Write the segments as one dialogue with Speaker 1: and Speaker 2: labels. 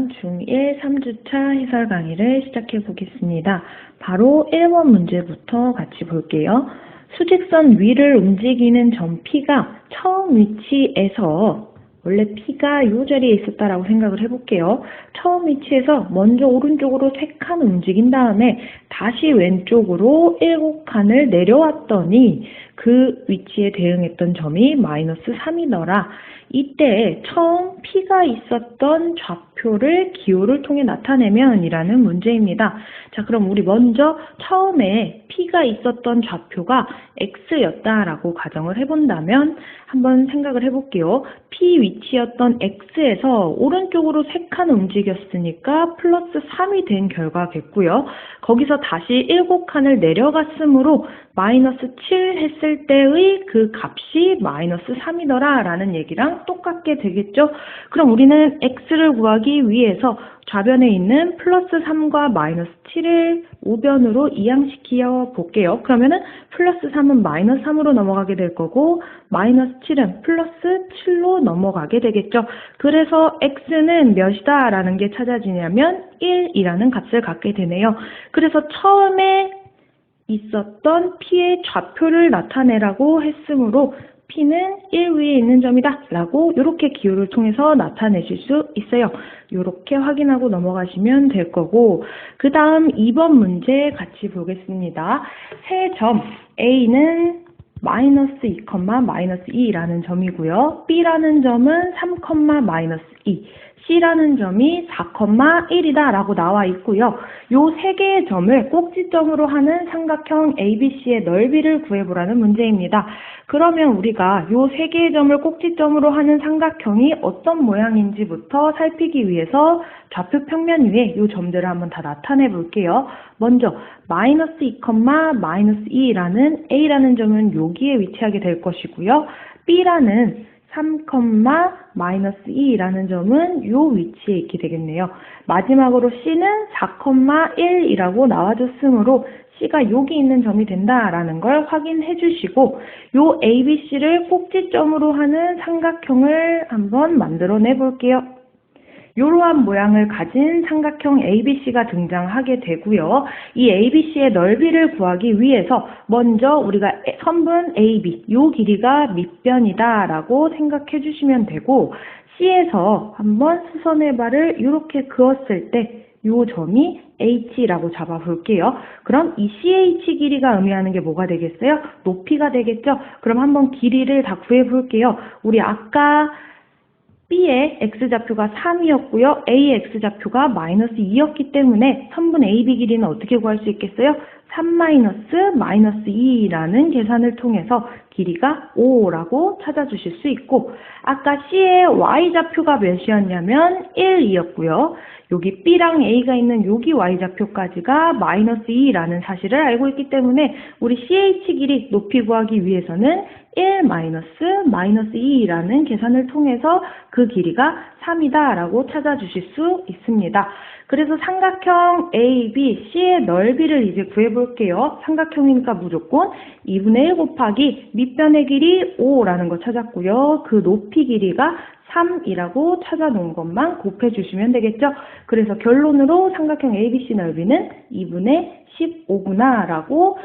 Speaker 1: 2학년 중1 3주차 해설 강의를 시작해 보겠습니다. 바로 1번 문제부터 같이 볼게요. 수직선 위를 움직이는 점 P가 처음 위치에서 원래 P가 이 자리에 있었다라고 생각을 해볼게요. 처음 위치에서 먼저 오른쪽으로 3칸 움직인 다음에 다시 왼쪽으로 7칸을 내려왔더니 그 위치에 대응했던 점이 마이너스 3이더라. 이때 처음 P가 있었던 좌표를 기호를 통해 나타내면 이라는 문제입니다. 자, 그럼 우리 먼저 처음에 P가 있었던 좌표가 X였다라고 가정을 해본다면 한번 생각을 해볼게요. P 위치였던 X에서 오른쪽으로 3칸 움직였으니까 플러스 3이 된 결과겠고요. 거기서 다시 7칸을 내려갔으므로 마이너스 7 했을 때의 그 값이 마이너스 3이더라 라는 얘기랑 똑같게 되겠죠. 그럼 우리는 X를 구하기 위해서 좌변에 있는 플러스 3과 마이너스 7을 우변으로 이항시켜 볼게요. 그러면은 플러스 3은 마이너스 3으로 넘어가게 될 거고 마이너스 7은 플러스 7로 넘어가게 되겠죠. 그래서 X는 몇이다 라는 게 찾아지냐면 1이라는 값을 갖게 되네요. 그래서 처음에 있었던 P의 좌표를 나타내라고 했으므로 P는 1 위에 있는 점이다 라고 이렇게 기호를 통해서 나타내실 수 있어요. 이렇게 확인하고 넘어가시면 될 거고, 그 다음 2번 문제 같이 보겠습니다. 세 점 A는 마이너스 2, 마이너스 2라는 점이고요. B라는 점은 3, 마이너스 2, C라는 점이 4, 1이다 라고 나와 있고요. 요 세 개의 점을 꼭지점으로 하는 삼각형 ABC의 넓이를 구해보라는 문제입니다. 그러면 우리가 요 세 개의 점을 꼭지점으로 하는 삼각형이 어떤 모양인지부터 살피기 위해서 좌표 평면 위에 요 점들을 한번 다 나타내 볼게요. 먼저 마이너스 2, 마이너스 2라는 A라는 점은 여기에 위치하게 될 것이고요. B라는 3, 마이너스 2라는 점은 요 위치에 있게 되겠네요. 마지막으로 C는 4, 1이라고 나와줬으므로 C가 여기 있는 점이 된다라는 걸 확인해 주시고 요 ABC를 꼭지점으로 하는 삼각형을 한번 만들어내 볼게요. 이러한 모양을 가진 삼각형 ABC가 등장하게 되고요. 이 ABC의 넓이를 구하기 위해서 먼저 우리가 선분 AB, 이 길이가 밑변이다 라고 생각해 주시면 되고, C에서 한번 수선의 발을 이렇게 그었을 때 이 점이 H라고 잡아 볼게요. 그럼 이 CH 길이가 의미하는 게 뭐가 되겠어요? 높이가 되겠죠? 그럼 한번 길이를 다 구해 볼게요. 우리 아까 B의 X좌표가 3이었고요. A의 X좌표가 마이너스 2였기 때문에 선분 AB 길이는 어떻게 구할 수 있겠어요? 3 마이너스 2라는 계산을 통해서 길이가 5라고 찾아주실 수 있고, 아까 C의 Y좌표가 몇이었냐면 1이었고요. 여기 B랑 A가 있는 여기 Y좌표까지가 마이너스 2라는 사실을 알고 있기 때문에 우리 CH 길이 높이 구하기 위해서는 1 마이너스 2라는 계산을 통해서 그 길이가 3이다 라고 찾아주실 수 있습니다. 그래서 삼각형 AB, C의 넓이를 이제 구해볼게요. 삼각형이니까 무조건 2분의 1 곱하기 밑변의 길이 5라는 거 찾았고요. 그 높이 길이가 3이라고 찾아놓은 것만 곱해주시면 되겠죠. 그래서 결론으로 삼각형 ABC 넓이는 2분의 15구나 라고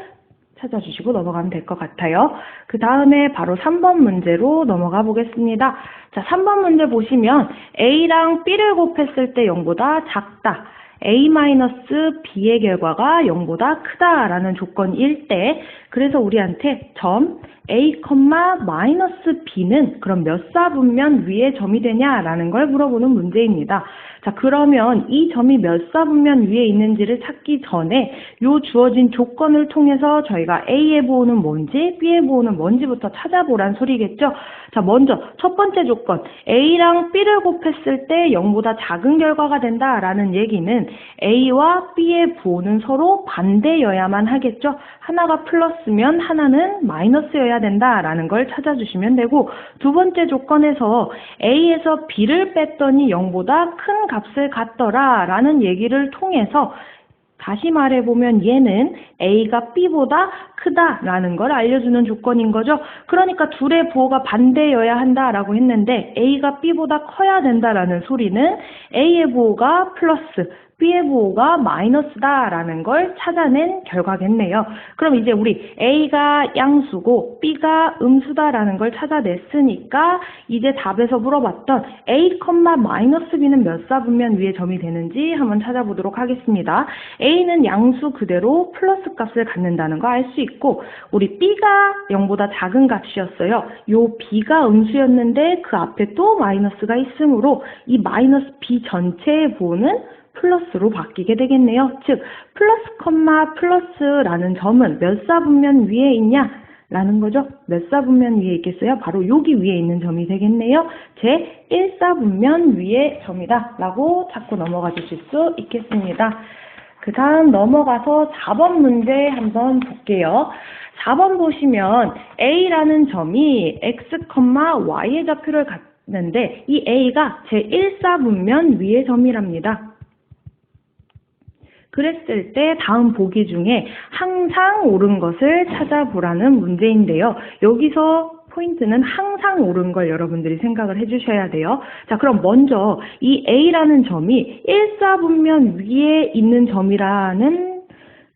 Speaker 1: 찾아주시고 넘어가면 될 것 같아요. 그 다음에 바로 3번 문제로 넘어가 보겠습니다. 자, 3번 문제 보시면 A랑 B를 곱했을 때 0보다 작다. A-B의 결과가 0보다 크다라는 조건일 때, 그래서 우리한테 점 A, B는 그럼 몇 사분면 위에 점이 되냐라는 걸 물어보는 문제입니다. 자, 그러면 이 점이 몇 사분면 위에 있는지를 찾기 전에 요 주어진 조건을 통해서 저희가 A의 보호는 뭔지 B의 보호는 뭔지부터 찾아보란 소리겠죠. 자, 먼저 첫 번째 조건 A랑 B를 곱했을 때 0보다 작은 결과가 된다라는 얘기는 A와 B의 보호는 서로 반대여야만 하겠죠. 하나가 플러스면 하나는 마이너스여야 된다라는 걸 찾아주시면 되고, 두 번째 조건에서 A에서 B를 뺐더니 0보다 큰 값을 갖더라 라는 얘기를 통해서 다시 말해보면 얘는 A가 B보다 크다라는 걸 알려주는 조건인 거죠. 그러니까 둘의 부호가 반대여야 한다라고 했는데 A가 B보다 커야 된다라는 소리는 A의 부호가 플러스, B의 부호가 마이너스다라는 걸 찾아낸 결과겠네요. 그럼 이제 우리 A가 양수고 B가 음수다라는 걸 찾아냈으니까 이제 답에서 물어봤던 A, 마이너스 B는 몇 사분면 위의 점이 되는지 한번 찾아보도록 하겠습니다. A는 양수 그대로 플러스 값을 갖는다는 거 알 수 있고 우리 B가 0보다 작은 값이었어요. 요 B가 음수였는데 그 앞에 또 마이너스가 있으므로 이 마이너스 B 전체의 부호는 플러스로 바뀌게 되겠네요. 즉 플러스, 플러스라는 점은 몇 사분면 위에 있냐? 라는 거죠. 몇 사분면 위에 있겠어요? 바로 여기 위에 있는 점이 되겠네요. 제 1사분면 위의 점이다 라고 찾고 넘어가 주실 수 있겠습니다. 그 다음 넘어가서 4번 문제 한번 볼게요. 4번 보시면 A라는 점이 X, Y의 좌표를 갖는데 이 A가 제 1사분면 위의 점이랍니다. 그랬을 때 다음 보기 중에 항상 옳은 것을 찾아보라는 문제인데요. 여기서 포인트는 항상 옳은 걸 여러분들이 생각을 해주셔야 돼요. 자, 그럼 먼저 이 A라는 점이 1사분면 위에 있는 점이라는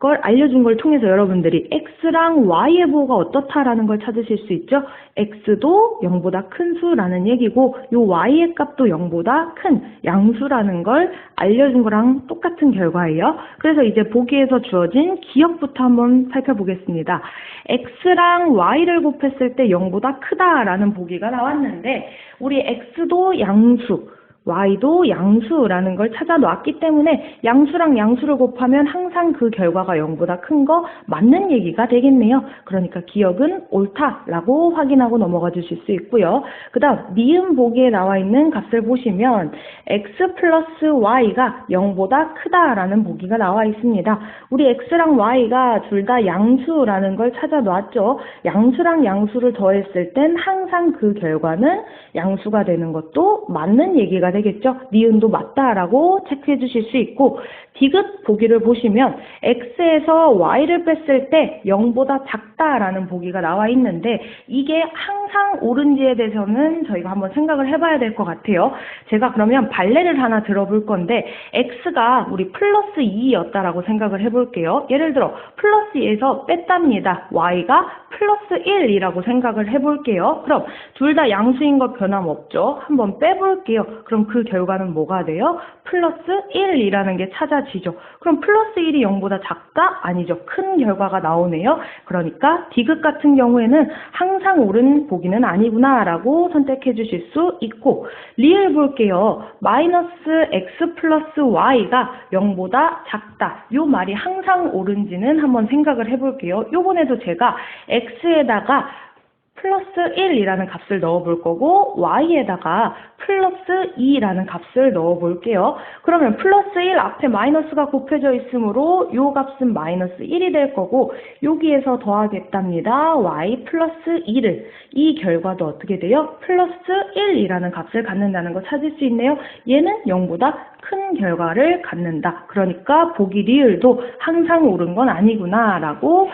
Speaker 1: 걸 알려준 걸 통해서 여러분들이 X랑 Y의 부호가 어떻다라는 걸 찾으실 수 있죠. X도 0보다 큰 수라는 얘기고 요 Y의 값도 0보다 큰 양수라는 걸 알려준 거랑 똑같은 결과예요. 그래서 이제 보기에서 주어진 기억부터 한번 살펴보겠습니다. X랑 Y를 곱했을 때 0보다 크다라는 보기가 나왔는데 우리 X도 양수, Y도 양수라는 걸 찾아 놨기 때문에 양수랑 양수를 곱하면 항상 그 결과가 0보다 큰 거 맞는 얘기가 되겠네요. 그러니까 기억은 옳다라고 확인하고 넘어가 주실 수 있고요. 그 다음 니은 보기에 나와 있는 값을 보시면 X 플러스 Y가 0보다 크다라는 보기가 나와 있습니다. 우리 X랑 Y가 둘 다 양수라는 걸 찾아 놨죠. 양수랑 양수를 더했을 땐 항상 그 결과는 양수가 되는 것도 맞는 얘기가 되겠죠. 니은도 맞다라고 체크해 주실 수 있고 디귿 보기를 보시면 X에서 Y를 뺐을 때 0보다 작다라는 보기가 나와 있는데 이게 항상 옳은지에 대해서는 저희가 한번 생각을 해봐야 될 것 같아요. 제가 그러면 발레를 하나 들어볼 건데 X가 우리 플러스 2였다라고 생각을 해볼게요. 예를 들어 플러스 2에서 뺐답니다. Y가 플러스 1이라고 생각을 해볼게요. 그럼 둘 다 양수인 거 변함없죠. 한번 빼볼게요. 그럼 그 결과는 뭐가 돼요? 플러스 1이라는 게 찾아지죠. 그럼 플러스 1이 0보다 작다? 아니죠. 큰 결과가 나오네요. 그러니까 디귿 같은 경우에는 항상 옳은 보기는 아니구나 라고 선택해 주실 수 있고 리을 볼게요. 마이너스 X 플러스 Y가 0보다 작다. 요 말이 항상 옳은지는 한번 생각을 해볼게요. 요번에도 제가 X에다가 플러스 1이라는 값을 넣어볼 거고 Y에다가 플러스 2라는 값을 넣어볼게요. 그러면 플러스 1 앞에 마이너스가 곱해져 있으므로 요 값은 마이너스 1이 될 거고 여기에서 더하겠답니다. Y 플러스 2를 이 결과도 어떻게 돼요? 플러스 1이라는 값을 갖는다는 거 찾을 수 있네요. 얘는 0보다 큰 결과를 갖는다. 그러니까 보기 리을도 항상 옳은 건 아니구나 라고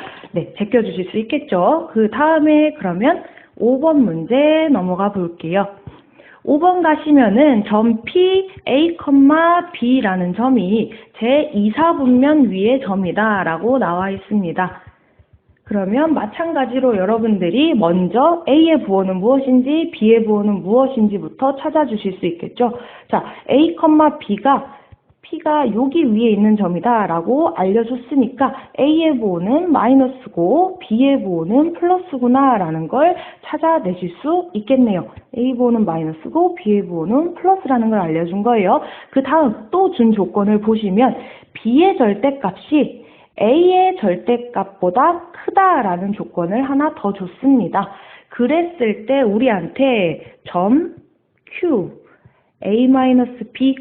Speaker 1: 제껴주실 수 있겠죠. 그 다음에 그러면 5번 문제 넘어가 볼게요. 5번 가시면은 점 P, A, B라는 점이 제 2사분면 위의 점이다 라고 나와 있습니다. 그러면 마찬가지로 여러분들이 먼저 A의 부호는 무엇인지 B의 부호는 무엇인지부터 찾아주실 수 있겠죠. 자, A, P가 여기 위에 있는 점이다 라고 알려줬으니까 A의 부호는 마이너스고 B의 부호는 플러스구나 라는 걸 찾아내실 수 있겠네요. A 부호는 마이너스고 B의 부호는 플러스라는 걸 알려준 거예요. 그 다음 또 준 조건을 보시면 B의 절대값이 A의 절대값보다 크다라는 조건을 하나 더 줬습니다. 그랬을 때 우리한테 점 Q, a-b,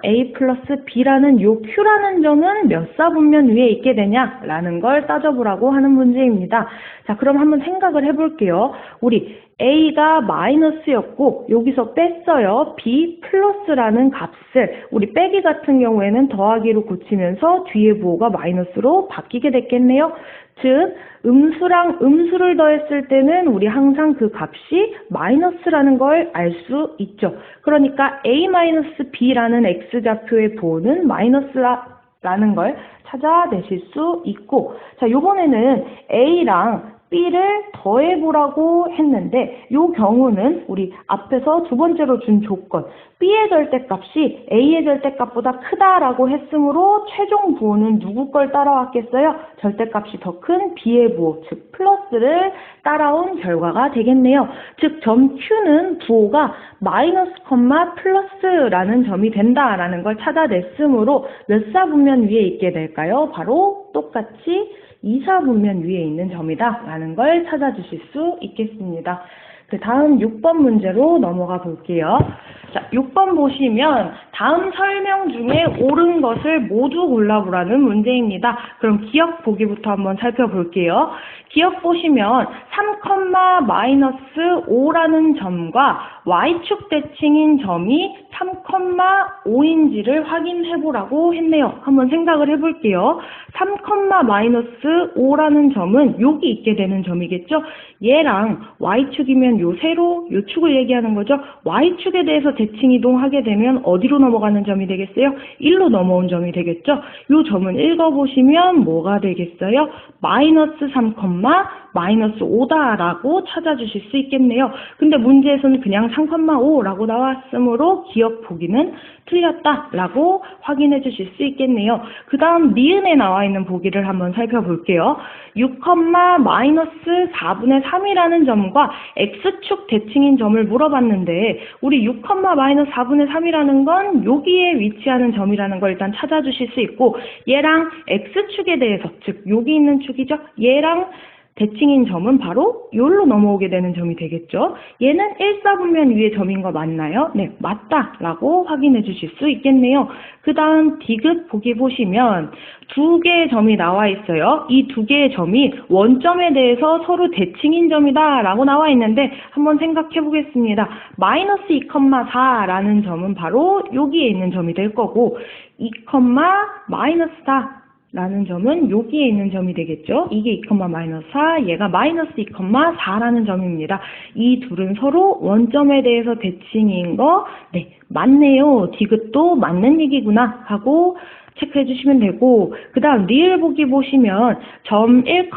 Speaker 1: a 플러스 b라는 요 q라는 점은 몇 사분면 위에 있게 되냐라는 걸 따져보라고 하는 문제입니다. 자, 그럼 한번 생각을 해볼게요. 우리 a가 마이너스였고 여기서 뺐어요. b 플러스라는 값을 우리 빼기 같은 경우에는 더하기로 고치면서 뒤에 부호가 마이너스로 바뀌게 됐겠네요. 즉 음수랑 음수를 더했을 때는 우리 항상 그 값이 마이너스라는 걸 알 수 있죠. 그러니까 a-b라는 x좌표의 부호는 마이너스라는 걸 찾아내실 수 있고, 자, 요번에는 a랑 b를 더해보라고 했는데 이 경우는 우리 앞에서 두 번째로 준 조건 b의 절대값이 a의 절대값보다 크다라고 했으므로 최종 부호는 누구 걸 따라왔겠어요? 절대값이 더 큰 b의 부호, 즉 플러스를 따라온 결과가 되겠네요. 즉 점 q는 부호가 마이너스, 플러스라는 점이 된다라는 걸 찾아냈으므로 몇 사분면 위에 있게 될까요? 바로 똑같이 2사분면 위에 있는 점이다 라는 걸 찾아주실 수 있겠습니다. 그 다음 6번 문제로 넘어가 볼게요. 자, 6번 보시면 다음 설명 중에 옳은 것을 모두 골라보라는 문제입니다. 그럼 기억 보기부터 한번 살펴볼게요. 기억 보시면 3,-5라는 점과 y축 대칭인 점이 3,5인지를 확인해 보라고 했네요. 한번 생각을 해볼게요. 3,-5라는 점은 여기 있게 되는 점이겠죠. 얘랑 y축이면 요 세로, 요 축을 얘기하는 거죠. y축에 대해서 대칭 이동하게 되면 어디로 넘어가는 점이 되겠어요? 1로 넘어온 점이 되겠죠. 요 점은 읽어보시면 뭐가 되겠어요? 마이너스 3, 마이너스 5다라고 찾아주실 수 있겠네요. 근데 문제에서는 그냥 3,5라고 나왔으므로 기억 보기는 틀렸다라고 확인해 주실 수 있겠네요. 그 다음 니은에 나와 있는 보기를 한번 살펴볼게요. 6, 마이너스 4분의 3이라는 점과 x축 대칭인 점을 물어봤는데 우리 6, 마이너스 4분의 3이라는 건 여기에 위치하는 점이라는 걸 일단 찾아주실 수 있고 얘랑 x축에 대해서, 즉 여기 있는 축이죠. 얘랑 대칭인 점은 바로 여기로 넘어오게 되는 점이 되겠죠. 얘는 1사분면 위의 점인 거 맞나요? 네, 맞다라고 확인해 주실 수 있겠네요. 그 다음 디귿 보기 보시면 두 개의 점이 나와 있어요. 이 두 개의 점이 원점에 대해서 서로 대칭인 점이다 라고 나와 있는데 한번 생각해 보겠습니다. 마이너스 2,4라는 점은 바로 여기에 있는 점이 될 거고 2, 마이너스 4 라는 점은 여기에 있는 점이 되겠죠. 이게 2, 마이너스 4, 얘가 마이너스 2, 4라는 점입니다. 이 둘은 서로 원점에 대해서 대칭인 거, 네, 맞네요. 디귿도 맞는 얘기구나 하고 체크해 주시면 되고, 그 다음 리을 보기 보시면 점 1,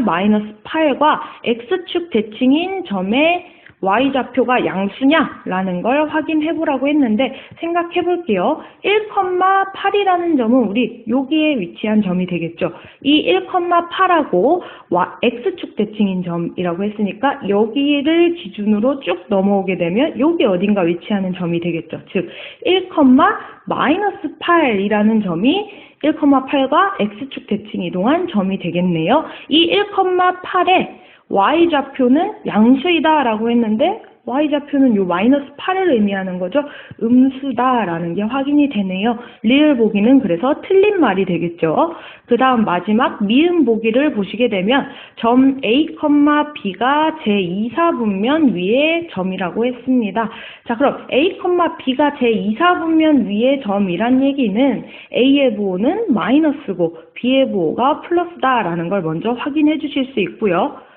Speaker 1: 마이너스 8과 x축 대칭인 점의 y좌표가 양수냐라는 걸 확인해 보라고 했는데 생각해 볼게요. 1,8이라는 점은 우리 여기에 위치한 점이 되겠죠. 이 1,8하고 x축 대칭인 점이라고 했으니까 여기를 기준으로 쭉 넘어오게 되면 여기 어딘가 위치하는 점이 되겠죠. 즉 1, 마이너스 8이라는 점이 1,8과 x축 대칭 이동한 점이 되겠네요. 이 1,8에 y좌표는 양수이다 라고 했는데 y좌표는 요 마이너스 8을 의미하는 거죠. 음수다라는 게 확인이 되네요. 리을 보기는 그래서 틀린 말이 되겠죠. 그 다음 마지막 미음 보기를 보시게 되면 점 a, b가 제2사분면 위의 점이라고 했습니다. 자, 그럼 a, b가 제2사분면 위의 점이란 얘기는 a의 부호는 마이너스고 b의 부호가 플러스다라는 걸 먼저 확인해 주실 수 있고요.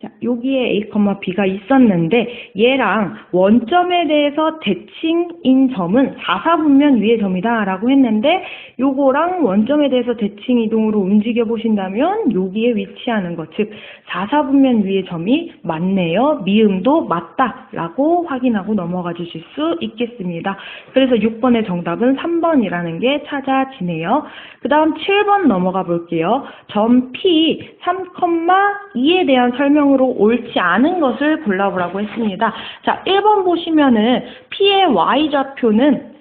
Speaker 1: 자, 여기에 a, b가 있었는데 얘랑 원점에 대해서 대칭인 점은 4사분면 위의 점이다 라고 했는데 요거랑 원점에 대해서 대칭 이동으로 움직여 보신다면 여기에 위치하는 것, 즉 4사분면 위의 점이 맞네요. 미음도 맞다 라고 확인하고 넘어가 주실 수 있겠습니다. 그래서 6번의 정답은 3번이라는 게 찾아지네요. 그 다음 7번 넘어가 볼게요. 점 P 3,2에 대한 설명으로 옳지 않은 것을 골라보라고 했습니다. 자, 1번 보시면은 P의 Y좌표는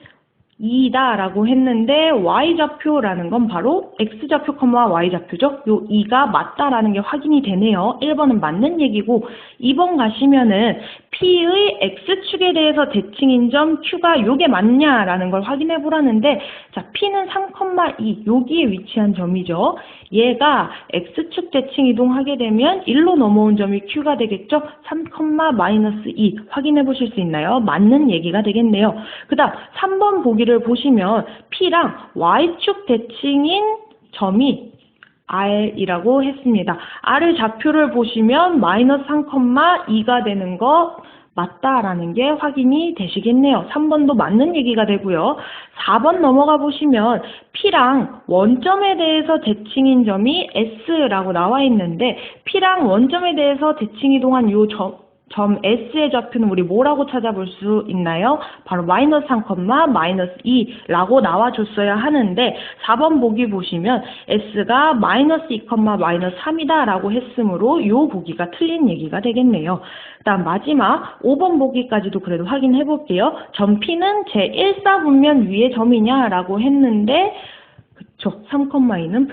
Speaker 1: 2다 라고 했는데 y좌표라는 건 바로 x좌표, y좌표죠. 요 2가 맞다라는 게 확인이 되네요. 1번은 맞는 얘기고 2번 가시면은 P의 x축에 대해서 대칭인 점 Q가 요게 맞냐라는 걸 확인해 보라는데 자, P는 3,2 여기에 위치한 점이죠. 얘가 x축 대칭 이동하게 되면 1로 넘어온 점이 Q가 되겠죠. 3,-2 확인해 보실 수 있나요? 맞는 얘기가 되겠네요. 그 다음 3번 보기를 보시면 P랑 Y축 대칭인 점이 R이라고 했습니다. R의 좌표를 보시면 마이너스 3,2가 되는 거 맞다라는 게 확인이 되시겠네요. 3번도 맞는 얘기가 되고요. 4번 넘어가 보시면 P랑 원점에 대해서 대칭인 점이 S라고 나와 있는데 P랑 원점에 대해서 대칭 이동한 요 점 S의 좌표는 우리 뭐라고 찾아볼 수 있나요? 바로 마이너스 3,-2라고 나와줬어야 하는데 4번 보기 보시면 S가 마이너스 2, 마이너스 3이다 라고 했으므로 요 보기가 틀린 얘기가 되겠네요. 그다음 마지막 5번 보기까지도 그래도 확인해 볼게요. 점 P는 제1사분면 위의 점이냐라고 했는데 그쵸. 3,2는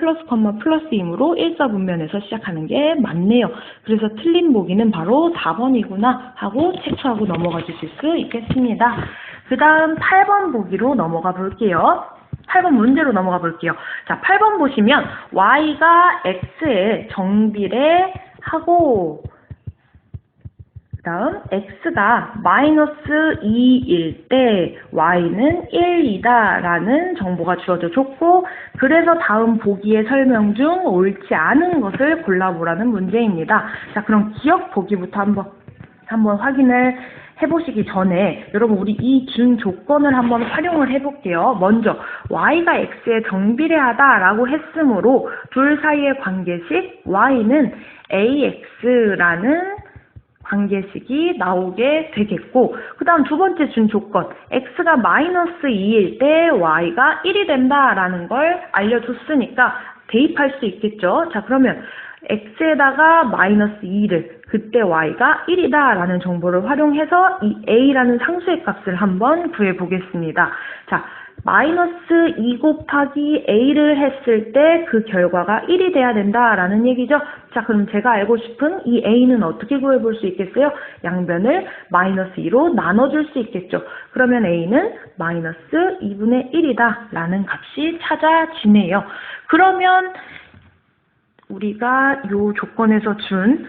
Speaker 1: 플러스이므로 1사분면에서 시작하는 게 맞네요. 그래서 틀린 보기는 바로 4번이구나 하고 체크하고 넘어가 주실 수 있겠습니다. 그 다음 8번 보기로 넘어가 볼게요. 8번 문제로 넘어가 볼게요. 자, 8번 보시면 y가 x에 정비례하고 다음 x가 마이너스 2일 때 y는 1이다 라는 정보가 주어져 줬고 그래서 다음 보기의 설명 중 옳지 않은 것을 골라보라는 문제입니다. 자, 그럼 기억 보기부터 한번 확인을 해보시기 전에 여러분 우리 이 준 조건을 한번 활용을 해볼게요. 먼저 y가 x에 정비례하다 라고 했으므로 둘 사이의 관계식 y는 ax라는 관계식이 나오게 되겠고 그 다음 두 번째 준 조건 x가 마이너스 2일 때 y가 1이 된다라는 걸 알려줬으니까 대입할 수 있겠죠. 자, 그러면 x에다가 마이너스 2를 그때 y가 1이다 라는 정보를 활용해서 이 a라는 상수의 값을 한번 구해보겠습니다. 자, 마이너스 2 곱하기 a를 했을 때 그 결과가 1이 돼야 된다라는 얘기죠. 자, 그럼 제가 알고 싶은 이 a는 어떻게 구해볼 수 있겠어요? 양변을 마이너스 2로 나눠줄 수 있겠죠. 그러면 a는 마이너스 2분의 1이다 라는 값이 찾아지네요. 그러면 우리가 이 조건에서 준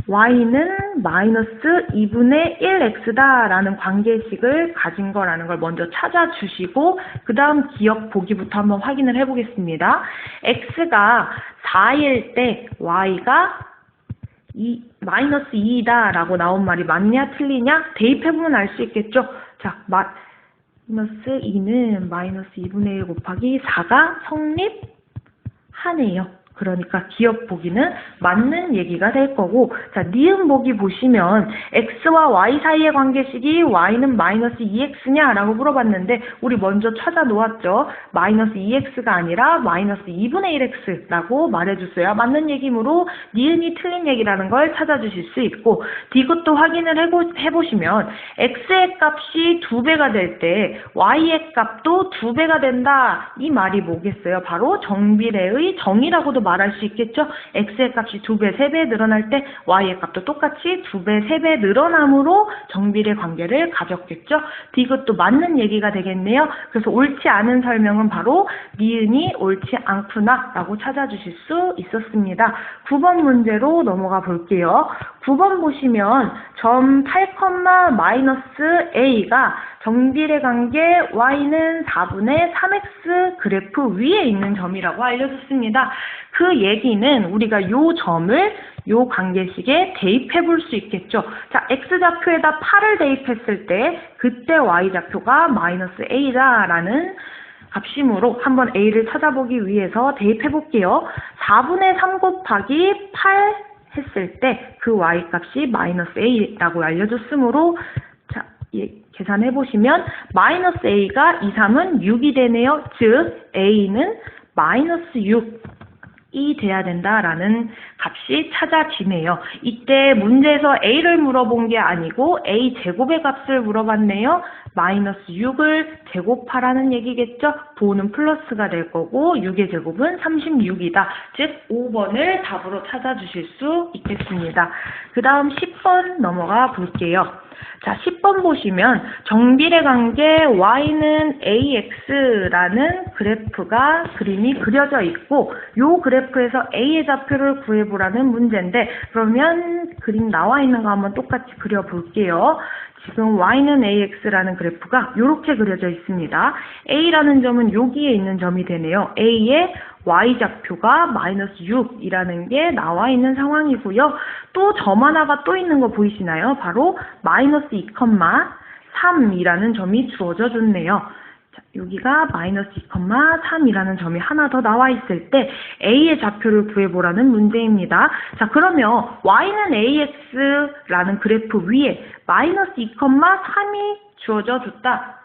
Speaker 1: y는 마이너스 2분의 1x다 라는 관계식을 가진 거라는 걸 먼저 찾아주시고 그 다음 기억 보기부터 한번 확인을 해보겠습니다. x가 4일 때 y가 마이너스 2이다 라고 나온 말이 맞냐 틀리냐 대입해보면 알 수 있겠죠. 자, 마이너스 2는 마이너스 2분의 1 곱하기 4가 성립하네요. 그러니까 기억 보기는 맞는 얘기가 될 거고 자, 니은 보기 보시면 x와 y 사이의 관계식이 y는 마이너스 2x냐 라고 물어봤는데 우리 먼저 찾아 놓았죠. 마이너스 2x가 아니라 마이너스 2분의 1x 라고 말해줬어요. 맞는 얘기므로 니은이 틀린 얘기라는 걸 찾아주실 수 있고 이것도 확인을 해보시면 x의 값이 2배가 될 때 y의 값도 2배가 된다 이 말이 뭐겠어요? 바로 정비례의 정이라고도 말할 수 있겠죠. x의 값이 2배, 3배 늘어날 때 y의 값도 똑같이 2배, 3배 늘어남으로 정비례 관계를 가졌겠죠. 이것도 맞는 얘기가 되겠네요. 그래서 옳지 않은 설명은 바로 니은이 옳지 않구나 라고 찾아주실 수 있었습니다. 9번 문제로 넘어가 볼게요. 9번 보시면 점 8,-a가 정비례 관계 y는 4분의 3x 그래프 위에 있는 점이라고 알려줬습니다. 그 얘기는 우리가 요 점을 요 관계식에 대입해 볼 수 있겠죠. 자, x좌표에다 8을 대입했을 때 그때 y좌표가 마이너스 a다라는 값이므로 한번 a를 찾아보기 위해서 대입해 볼게요. 4분의 3 곱하기 8 했을 때 그 y값이 마이너스 a라고 알려줬으므로 자, 계산해 보시면 마이너스 a가 2, 3은 6이 되네요. 즉 a는 마이너스 6이 돼야 된다라는 값이 찾아지네요. 이때 문제에서 a를 물어본 게 아니고 a 제곱의 값을 물어봤네요. 마이너스 6을 제곱하라는 얘기겠죠? 부호는 플러스가 될 거고 6의 제곱은 36이다. 즉 5번을 답으로 찾아주실 수 있겠습니다. 그 다음 10번 넘어가 볼게요. 자, 10번 보시면 정비례 관계 y는 ax라는 그림이 그려져 있고 이 그래프에서 a의 좌표를 구해보라는 문제인데 그러면 그림 나와 있는 거 한번 똑같이 그려볼게요. 지금 y는 ax라는 그래프가 이렇게 그려져 있습니다. a라는 점은 여기에 있는 점이 되네요. a의 y좌표가 마이너스 6이라는 게 나와 있는 상황이고요. 또 점 하나가 또 있는 거 보이시나요? 바로 마이너스 2,3이라는 점이 주어져 줬네요. 자, 여기가 마이너스 2,3이라는 점이 하나 더 나와 있을 때 a의 좌표를 구해보라는 문제입니다. 자, 그러면 y는 ax라는 그래프 위에 마이너스 2,3이 주어져 줬다.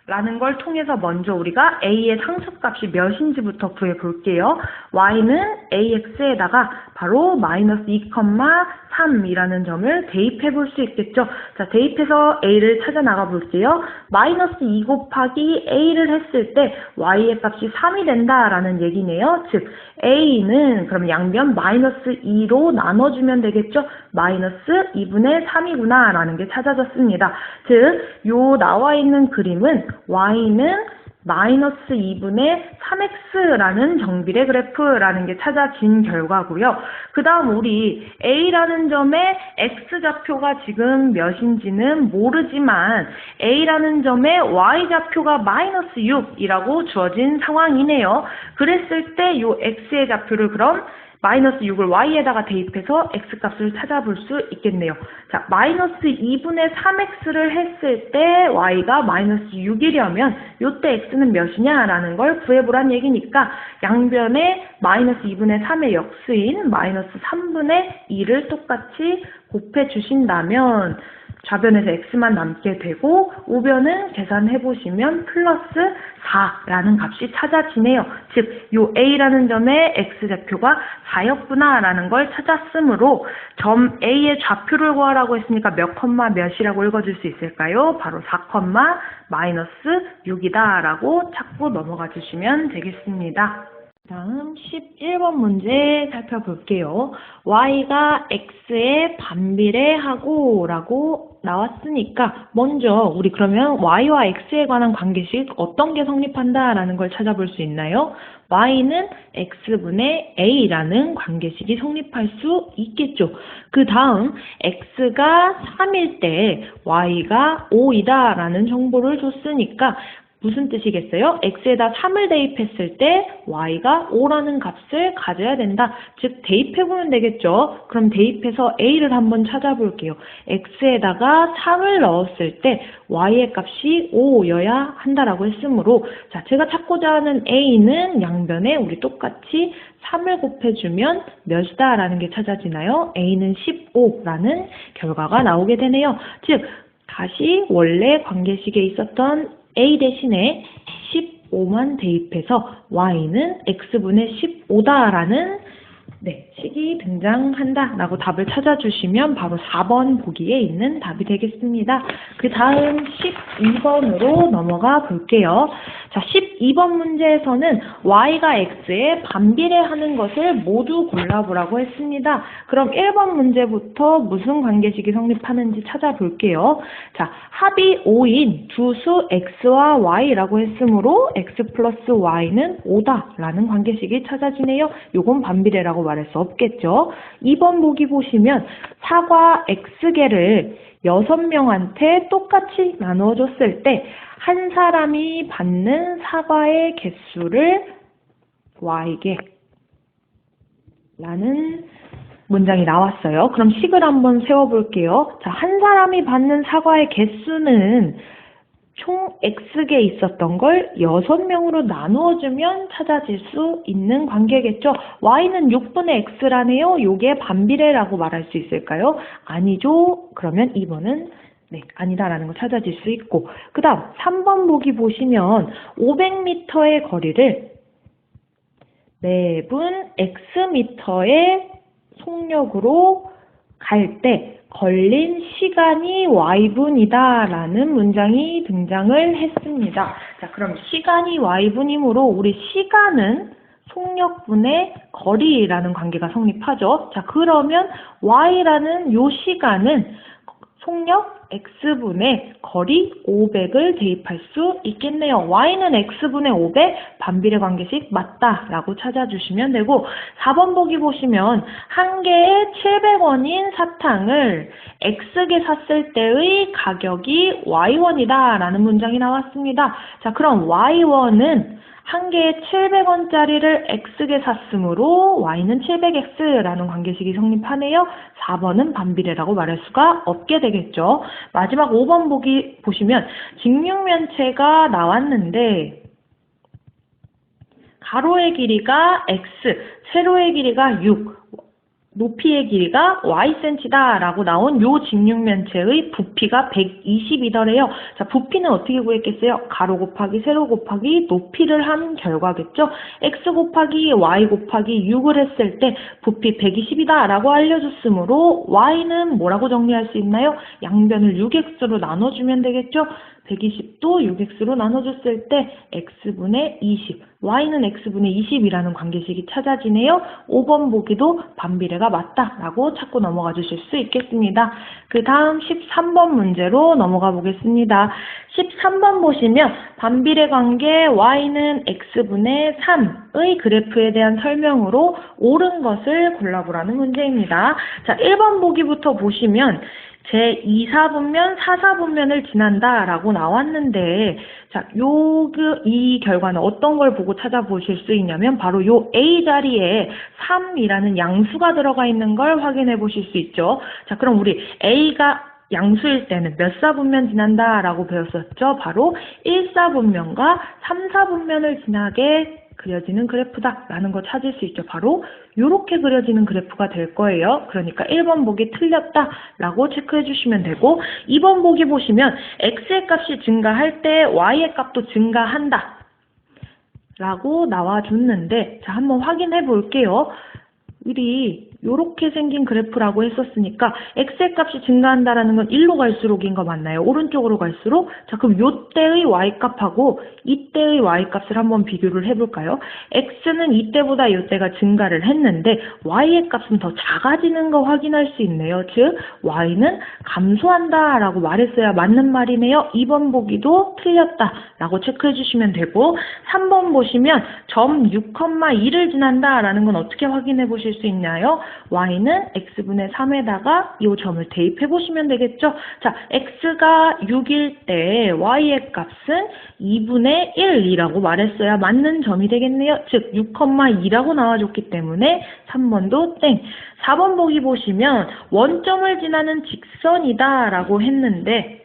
Speaker 1: 라는 걸 통해서 먼저 우리가 a의 상수값이 몇인지부터 구해볼게요. y는 ax에다가 바로 마이너스 2,3이라는 점을 대입해 볼 수 있겠죠. 자, 대입해서 a를 찾아 나가 볼게요. 마이너스 2 곱하기 a를 했을 때 y의 값이 3이 된다라는 얘기네요. 즉 a는 그럼 양변 마이너스 2로 나눠주면 되겠죠. 마이너스 2분의 3이구나 라는 게 찾아졌습니다. 즉 요 나와 있는 그림은 y는 마이너스 2분의 3x라는 정비례 그래프라는 게 찾아진 결과고요. 그 다음 우리 a라는 점의 x좌표가 지금 몇인지는 모르지만 a라는 점의 y좌표가 마이너스 6이라고 주어진 상황이네요. 그랬을 때 이 x의 좌표를 그럼 마이너스 6을 y에다가 대입해서 x값을 찾아볼 수 있겠네요. 자, 마이너스 2분의 3x를 했을 때 y가 마이너스 6이려면 이때 x는 몇이냐라는 걸 구해보란 얘기니까 양변에 마이너스 2분의 3의 역수인 마이너스 3분의 2를 똑같이 곱해주신다면 좌변에서 x만 남게 되고 우변은 계산해보시면 플러스 4라는 값이 찾아지네요. 즉, 요 a라는 점의 x좌표가 4였구나 라는 걸 찾았으므로 점 a의 좌표를 구하라고 했으니까 몇 컴마 몇이라고 읽어줄 수 있을까요? 바로 4 컴마 마이너스 6이다 라고 찾고 넘어가 주시면 되겠습니다. 다음 11번 문제 살펴볼게요. y가 x에 반비례하고 라고 나왔으니까 먼저 우리 그러면 y와 x에 관한 관계식 어떤 게 성립한다 라는 걸 찾아볼 수 있나요? y는 x분의 a라는 관계식이 성립할 수 있겠죠. 그 다음 x가 3일 때 y가 5이다 라는 정보를 줬으니까 무슨 뜻이겠어요? x에다 3을 대입했을 때 y가 5라는 값을 가져야 된다. 즉 대입해보면 되겠죠. 그럼 대입해서 a를 한번 찾아볼게요. x에다가 3을 넣었을 때 y의 값이 5여야 한다라고 했으므로 자, 제가 찾고자 하는 a는 양변에 우리 똑같이 3을 곱해주면 몇이다 라는 게 찾아지나요? a는 15라는 결과가 나오게 되네요. 즉 다시 원래 관계식에 있었던 a 대신에 15만 대입해서 y는 x분의 15다라는 식이 등장한다 라고 답을 찾아주시면 바로 4번 보기에 있는 답이 되겠습니다. 그 다음 12번으로 넘어가 볼게요. 자, 12번 문제에서는 y가 x에 반비례하는 것을 모두 골라보라고 했습니다. 그럼 1번 문제부터 무슨 관계식이 성립하는지 찾아볼게요. 자, 합이 5인 두 수 x와 y라고 했으므로 x 플러스 y는 5다 라는 관계식이 찾아지네요. 요건 반비례라고 말할 수 없겠죠. 2번 보기 보시면 사과 x개를 6명한테 똑같이 나누어 줬을 때 한 사람이 받는 사과의 개수를 y개 라는 문장이 나왔어요. 그럼 식을 한번 세워볼게요. 자, 한 사람이 받는 사과의 개수는 총 x개 있었던 걸 6명으로 나누어주면 찾아질 수 있는 관계겠죠. y는 6분의 x라네요. 요게 반비례라고 말할 수 있을까요? 아니죠. 그러면 2번은 아니다라는 거 찾아질 수 있고 그 다음 3번 보기 보시면 500m의 거리를 매분 xm의 속력으로 갈 때 걸린 시간이 y분이다 라는 문장이 등장을 했습니다. 자, 그럼 시간이 y분이므로 우리 시간은 속력분의 거리라는 관계가 성립하죠. 자, 그러면 y라는 요 시간은 속력 x분의 거리 500을 대입할 수 있겠네요. y는 x분의 500 반비례 관계식 맞다라고 찾아주시면 되고 4번 보기 보시면 한 개에 700원인 사탕을 x개 샀을 때의 가격이 y원이다 라는 문장이 나왔습니다. 자, 그럼 y원은 한 개에 700원짜리를 x개 샀으므로 y는 700x라는 관계식이 성립하네요. 4번은 반비례라고 말할 수가 없게 되겠죠. 마지막 5번 보기 보시면 직육면체가 나왔는데 가로의 길이가 x, 세로의 길이가 6, 높이의 길이가 ycm다 라고 나온 요 직육면체의 부피가 120이더래요. 자, 부피는 어떻게 구했겠어요? 가로 곱하기 세로 곱하기 높이를 한 결과겠죠. x 곱하기 y 곱하기 6을 했을 때 부피 120이다 라고 알려줬으므로 y는 뭐라고 정리할 수 있나요? 양변을 6x로 나눠주면 되겠죠. 120도 6x로 나눠줬을 때 x분의 20, y는 x분의 20이라는 관계식이 찾아지네요. 5번 보기도 반비례가 맞다라고 찾고 넘어가 주실 수 있겠습니다. 그 다음 13번 문제로 넘어가 보겠습니다. 13번 보시면 반비례 관계 y는 x분의 3의 그래프에 대한 설명으로 옳은 것을 골라보라는 문제입니다. 자, 1번 보기부터 보시면 제2사분면, 4사분면을 지난다 라고 나왔는데, 자, 이 결과는 어떤 걸 보고 찾아보실 수 있냐면, 바로 요 A 자리에 3이라는 양수가 들어가 있는 걸 확인해 보실 수 있죠. 자, 그럼 우리 A가 양수일 때는 몇 사분면 지난다 라고 배웠었죠? 바로 1사분면과 3사분면을 지나게 그려지는 그래프다 라는 거 찾을 수 있죠. 바로 이렇게 그려지는 그래프가 될 거예요. 그러니까 1번 보기 틀렸다 라고 체크해 주시면 되고 2번 보기 보시면 x의 값이 증가할 때 y의 값도 증가한다 라고 나와줬는데 자, 한번 확인해 볼게요. 우리 요렇게 생긴 그래프라고 했었으니까 x의 값이 증가한다라는 건 1로 갈수록인 거 맞나요? 오른쪽으로 갈수록? 자, 그럼 요때의 y값하고 이때의 y값을 한번 비교를 해볼까요? x는 이때보다 요때가 증가를 했는데 y의 값은 더 작아지는 거 확인할 수 있네요. 즉 y는 감소한다 라고 말했어야 맞는 말이네요. 2번 보기도 틀렸다 라고 체크해 주시면 되고 3번 보시면 점 6,2를 지난다 라는 건 어떻게 확인해 보실 수 있나요? y는 x분의 3에다가 이 점을 대입해 보시면 되겠죠. 자, x가 6일 때 y의 값은 2분의 1이라고 말했어야 맞는 점이 되겠네요. 즉 6,2라고 나와줬기 때문에 3번도 땡. 4번 보기 보시면 원점을 지나는 직선이다 라고 했는데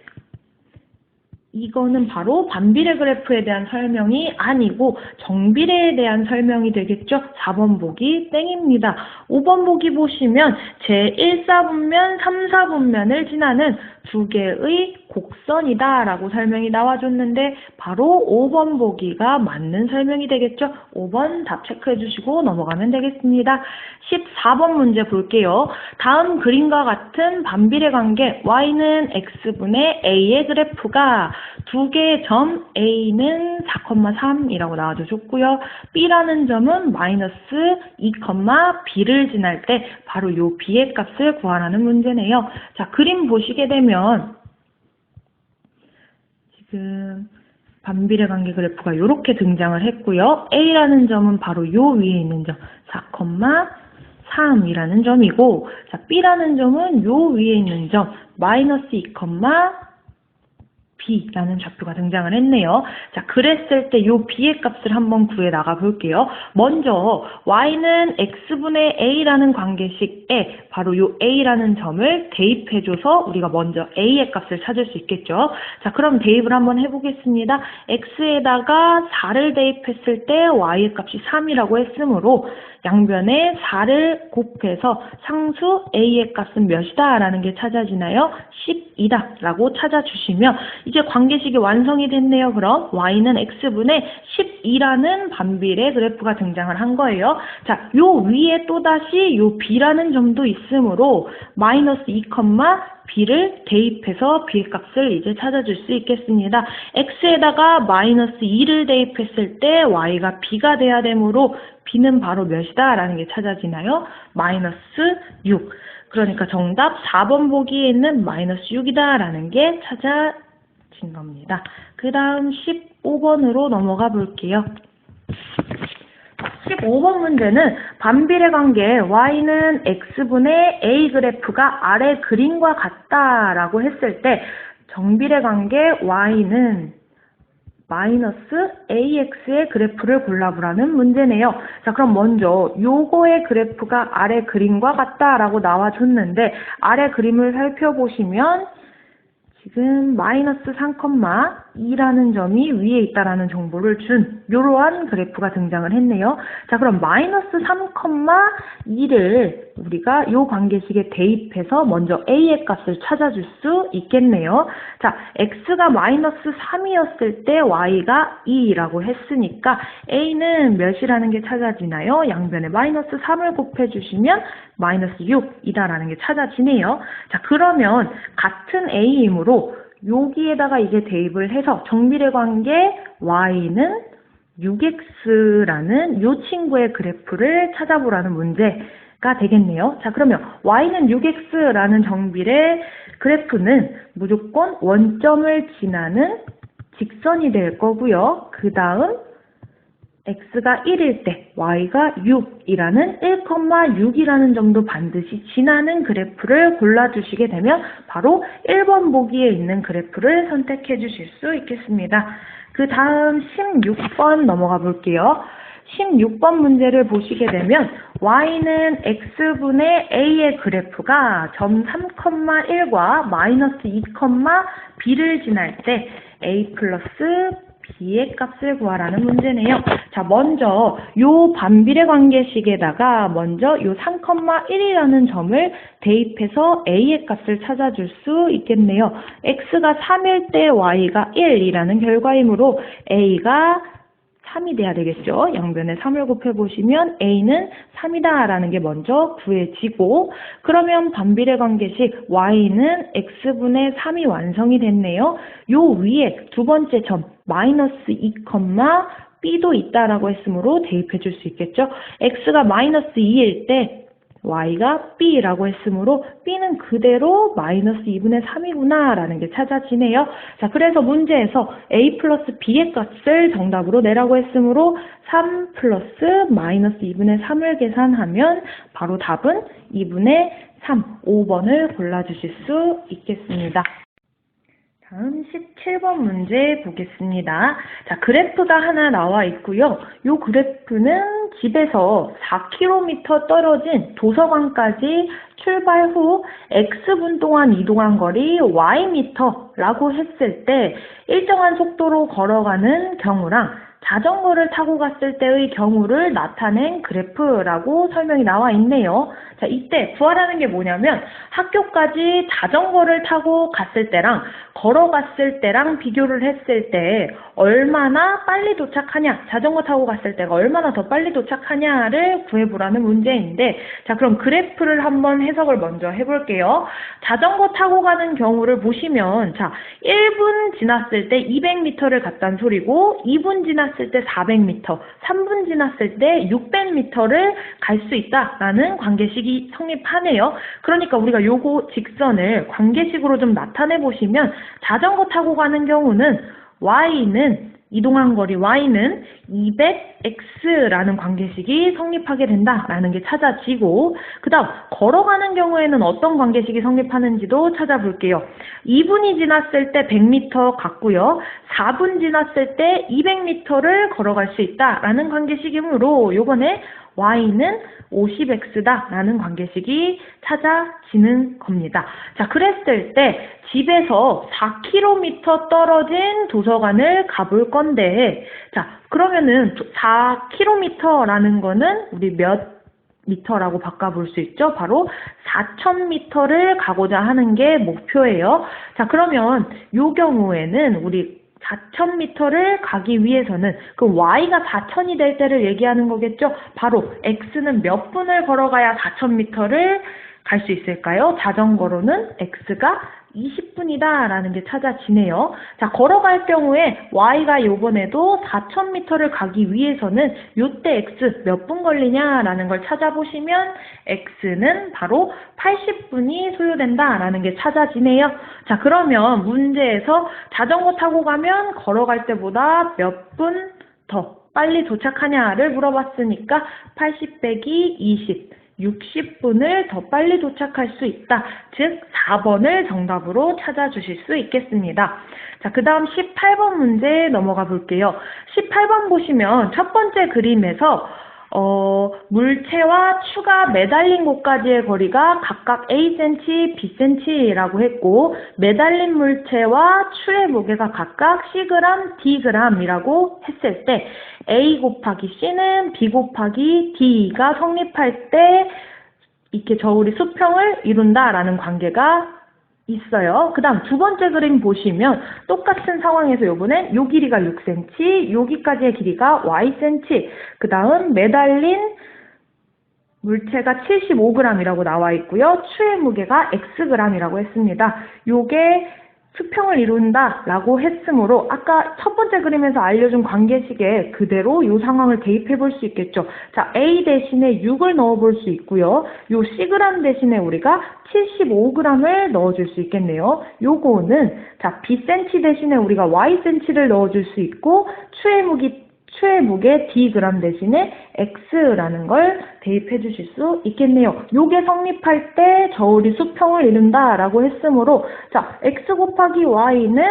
Speaker 1: 이거는 바로 반비례 그래프에 대한 설명이 아니고 정비례에 대한 설명이 되겠죠. 4번 보기 땡입니다. 5번 보기 보시면 제1사분면, 3사분면을 지나는 두 개의 곡선이다 라고 설명이 나와줬는데 바로 5번 보기가 맞는 설명이 되겠죠. 5번 답 체크해 주시고 넘어가면 되겠습니다. 14번 문제 볼게요. 다음 그림과 같은 반비례 관계 y는 x분의 a의 그래프가 두 개의 점 a는 4,3이라고 나와줬고요. b라는 점은 마이너스 2,b를 지날 때 바로 요 b의 값을 구하라는 문제네요. 자, 그림 보시게 되면 지금 반비례 관계 그래프가 이렇게 등장을 했고요. A라는 점은 바로 요 위에 있는 점 4,3이라는 점이고 자, B라는 점은 요 위에 있는 점 마이너스 2,B라는 좌표가 등장을 했네요. 자, 그랬을 때 요 B의 값을 한번 구해 나가 볼게요. 먼저 y는 x분의 a라는 관계식에 바로 요 a라는 점을 대입해줘서 우리가 먼저 a의 값을 찾을 수 있겠죠. 자, 그럼 대입을 한번 해보겠습니다. x에다가 4를 대입했을 때 y의 값이 3이라고 했으므로 양변에 4를 곱해서 상수 a의 값은 몇이다 라는 게 찾아지나요? 10 10이다 라고 찾아주시면 이제 관계식이 완성이 됐네요. 그럼 y는 x분의 12라는 반비례 그래프가 등장을 한 거예요. 자, 요 위에 또다시 요 b라는 점도 있으므로 마이너스 2, b를 대입해서 b의 값을 이제 찾아줄 수 있겠습니다. x에다가 마이너스 2를 대입했을 때 y가 b가 돼야 되므로 b는 바로 몇이다 라는 게 찾아지나요? 마이너스 6. 그러니까 정답 4번 보기에 있는 마이너스 6이다 라는 게 찾아진 겁니다. 그 다음 15번으로 넘어가 볼게요. 15번 문제는 반비례 관계 y는 x분의 a 그래프가 아래 그림과 같다라고 했을 때 정비례 관계 y는 마이너스 ax의 그래프를 골라보라는 문제네요. 자, 그럼 먼저 요거의 그래프가 아래 그림과 같다라고 나와줬는데 아래 그림을 살펴보시면 지금 마이너스 3,2라는 점이 위에 있다라는 정보를 준 이러한 그래프가 등장을 했네요. 자, 그럼 마이너스 3,2를 우리가 이 관계식에 대입해서 먼저 a의 값을 찾아줄 수 있겠네요. 자, x가 마이너스 3이었을 때 y가 2라고 했으니까 a는 몇이라는 게 찾아지나요? 양변에 마이너스 3을 곱해주시면 마이너스 6이다라는 게 찾아지네요. 자, 그러면 같은 a이므로 여기에다가 이제 대입을 해서 정비례 관계 y는 6x라는 이 친구의 그래프를 찾아보라는 문제가 되겠네요. 자, 그러면 y는 6x라는 정비례 그래프는 무조건 원점을 지나는 직선이 될 거고요. 그 다음 x가 1일 때 y가 6이라는 1,6이라는 점도 반드시 지나는 그래프를 골라주시게 되면 바로 1번 보기에 있는 그래프를 선택해 주실 수 있겠습니다. 그 다음 16번 넘어가 볼게요. 16번 문제를 보시게 되면 y는 x분의 a의 그래프가 점 3,1과 마이너스 2, b를 지날 때 a 플러스 b의 값을 구하라는 문제네요. 자, 먼저 요 반비례 관계식에다가 먼저 요 3,1이라는 점을 대입해서 a의 값을 찾아줄 수 있겠네요. x가 3일 때 y가 1이라는 결과이므로 a가 3이 돼야 되겠죠. 양변에 3을 곱해보시면 a는 3이다 라는 게 먼저 구해지고 그러면 반비례 관계식 y는 x분의 3이 완성이 됐네요. 요 위에 두 번째 점 마이너스 2, b도 있다라고 했으므로 대입해 줄 수 있겠죠. x가 마이너스 2일 때 y가 b라고 했으므로 b는 그대로 마이너스 2분의 3이구나 라는 게 찾아지네요. 자, 그래서 문제에서 a 플러스 b의 값을 정답으로 내라고 했으므로 3 플러스 마이너스 2분의 3을 계산하면 바로 답은 2분의 3, 5번을 골라주실 수 있겠습니다. 다음 17번 문제 보겠습니다. 자, 그래프가 하나 나와 있고요. 이 그래프는 집에서 4km 떨어진 도서관까지 출발 후 X분 동안 이동한 거리 Ym라고 했을 때 일정한 속도로 걸어가는 경우랑 자전거를 타고 갔을 때의 경우를 나타낸 그래프라고 설명이 나와 있네요. 자, 이때 구하라는 게 뭐냐면 학교까지 자전거를 타고 갔을 때랑 걸어갔을 때랑 비교를 했을 때 얼마나 빨리 도착하냐, 자전거 타고 갔을 때가 얼마나 더 빨리 도착하냐를 구해보라는 문제인데, 자, 그럼 그래프를 한번 해석을 먼저 해볼게요. 자전거 타고 가는 경우를 보시면, 자, 1분 지났을 때 200m를 갔다는 소리고 2분 지났을 때 400m, 3분 지났을 때 600m를 갈 수 있다라는 관계식이 성립하네요. 그러니까 우리가 요거 직선을 관계식으로 좀 나타내 보시면 자전거 타고 가는 경우는 y는 이동한 거리 y는 200x라는 관계식이 성립하게 된다라는 게 찾아지고, 그 다음 걸어가는 경우에는 어떤 관계식이 성립하는지도 찾아볼게요. 2분이 지났을 때 100m 갔고요. 4분 지났을 때 200m를 걸어갈 수 있다라는 관계식이므로 요번에 y는 50x다라는 관계식이 찾아지는 겁니다. 자, 그랬을 때 집에서 4km 떨어진 도서관을 가볼 건데, 자, 그러면은 4km라는 거는 우리 몇 미터라고 바꿔볼 수 있죠? 바로 4000m를 가고자 하는 게 목표예요. 자, 그러면 이 경우에는 우리 4000m를 가기 위해서는 그 y가 4000이 될 때를 얘기하는 거겠죠? 바로 x는 몇 분을 걸어가야 4000m를 갈 수 있을까요? 자전거로는 x가 20분이다 라는 게 찾아지네요. 자, 걸어갈 경우에 y가 요번에도 4000m를 가기 위해서는 요때 x 몇 분 걸리냐 라는 걸 찾아보시면 x는 바로 80분이 소요된다 라는 게 찾아지네요. 자, 그러면 문제에서 자전거 타고 가면 걸어갈 때보다 몇 분 더 빨리 도착하냐를 물어봤으니까 80 빼기 20 60분을 더 빨리 도착할 수 있다. 즉 4번을 정답으로 찾아주실 수 있겠습니다. 자, 그 다음 18번 문제 넘어가 볼게요. 18번 보시면 첫 번째 그림에서 물체와 추가 매달린 곳까지의 거리가 각각 Acm, Bcm라고 했고 매달린 물체와 추의 무게가 각각 Cg, Dg이라고 했을 때 A 곱하기 C는 B 곱하기 D가 성립할 때 이렇게 저울이 수평을 이룬다라는 관계가 있어요. 그 다음 두 번째 그림 보시면 똑같은 상황에서 요번엔 요 길이가 6cm, 여기까지의 길이가 ycm, 그 다음 매달린 물체가 75g이라고 나와 있고요. 추의 무게가 xg이라고 했습니다. 요게 수평을 이룬다라고 했으므로 아까 첫 번째 그림에서 알려준 관계식에 그대로 이 상황을 대입해 볼 수 있겠죠. 자, A 대신에 6을 넣어 볼 수 있고요. 요 Cg 대신에 우리가 75g을 넣어줄 수 있겠네요. 요거는 자, Bcm 대신에 우리가 Ycm를 넣어줄 수 있고 추의 무게 Dg 대신에 X라는 걸 대입해 주실 수 있겠네요. 요게 성립할 때 저울이 수평을 이룬다라고 했으므로 자, X 곱하기 Y는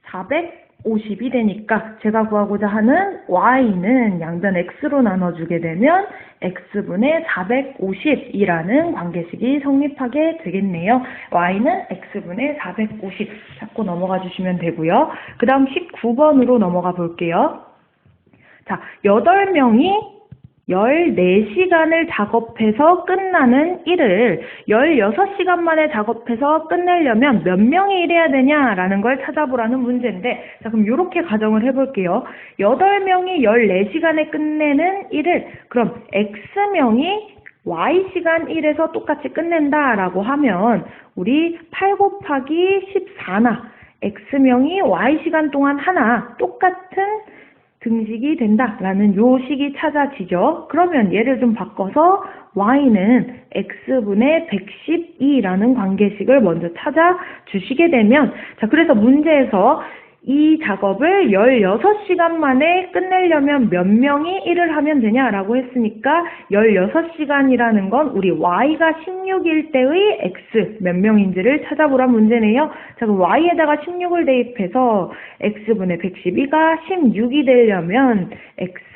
Speaker 1: 450이 되니까 제가 구하고자 하는 Y는 양변 X로 나눠주게 되면 X분의 450이라는 관계식이 성립하게 되겠네요. Y는 X분의 450 잡고 넘어가 주시면 되고요. 그 다음 19번으로 넘어가 볼게요. 자, 8명이 14시간을 작업해서 끝나는 일을 16시간 만에 작업해서 끝내려면 몇 명이 일해야 되냐라는 걸 찾아보라는 문제인데, 자, 그럼 이렇게 가정을 해볼게요. 8명이 14시간에 끝내는 일을 그럼 X명이 Y시간 1에서 똑같이 끝낸다라고 하면 우리 8 곱하기 14나 X명이 Y시간 동안 하나 똑같은 등식이 된다라는 요 식이 찾아지죠. 그러면 얘를 좀 바꿔서 y는 x분의 112라는 관계식을 먼저 찾아주시게 되면 자, 그래서 문제에서 이 작업을 16시간 만에 끝내려면 몇 명이 일을 하면 되냐라고 했으니까 16시간이라는 건 우리 y가 16일 때의 x 몇 명인지를 찾아보란 문제네요. 자, 그럼 y에다가 16을 대입해서 x분의 112가 16이 되려면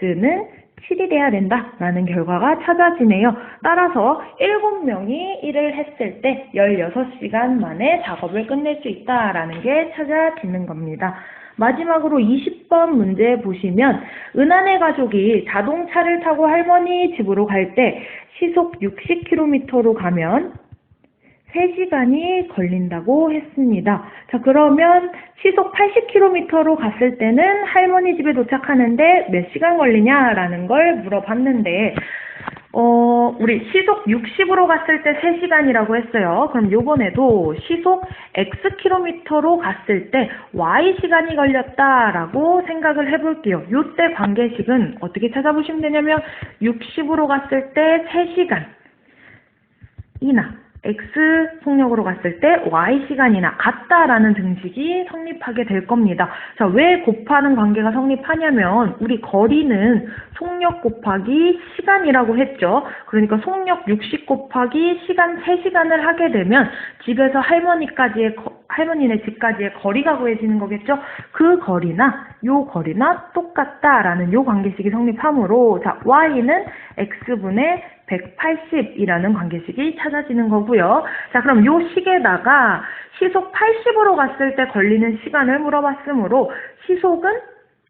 Speaker 1: x는 7이 돼야 된다라는 결과가 찾아지네요. 따라서 7명이 일을 했을 때 16시간 만에 작업을 끝낼 수 있다라는 게 찾아지는 겁니다. 마지막으로 20번 문제 보시면 은하네 가족이 자동차를 타고 할머니 집으로 갈 때 시속 60km로 가면 3시간이 걸린다고 했습니다. 자, 그러면 시속 80km로 갔을 때는 할머니 집에 도착하는데 몇 시간 걸리냐라는 걸 물어봤는데 우리 시속 60으로 갔을 때 3시간이라고 했어요. 그럼 요번에도 시속 xkm로 갔을 때 y시간이 걸렸다라고 생각을 해볼게요. 요때 관계식은 어떻게 찾아보시면 되냐면 60으로 갔을 때 3시간이나 x 속력으로 갔을 때 y시간이나 같다라는 등식이 성립하게 될 겁니다. 자, 왜 곱하는 관계가 성립하냐면 우리 거리는 속력 곱하기 시간이라고 했죠. 그러니까 속력 60 곱하기 시간 3시간을 하게 되면 집에서 할머니네 집까지의 거리가 구해지는 거겠죠. 그 거리나 요 거리나 똑같다라는 요 관계식이 성립하므로 자, y는 x분의 180이라는 관계식이 찾아지는 거고요. 자, 그럼 요 식에다가 시속 80으로 갔을 때 걸리는 시간을 물어봤으므로 시속은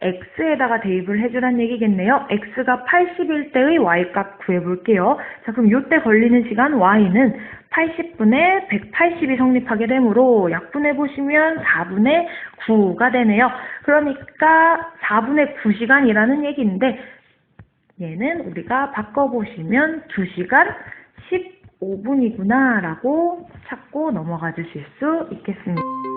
Speaker 1: x에다가 대입을 해주란 얘기겠네요. x가 80일 때의 y값 구해볼게요. 자, 그럼 이때 걸리는 시간 y는 80분의 180이 성립하게 되므로 약분해보시면 4분의 9가 되네요. 그러니까 4분의 9시간이라는 얘기인데 얘는 우리가 바꿔보시면 2시간 15분이구나 라고 찾고 넘어가 주실 수 있겠습니다.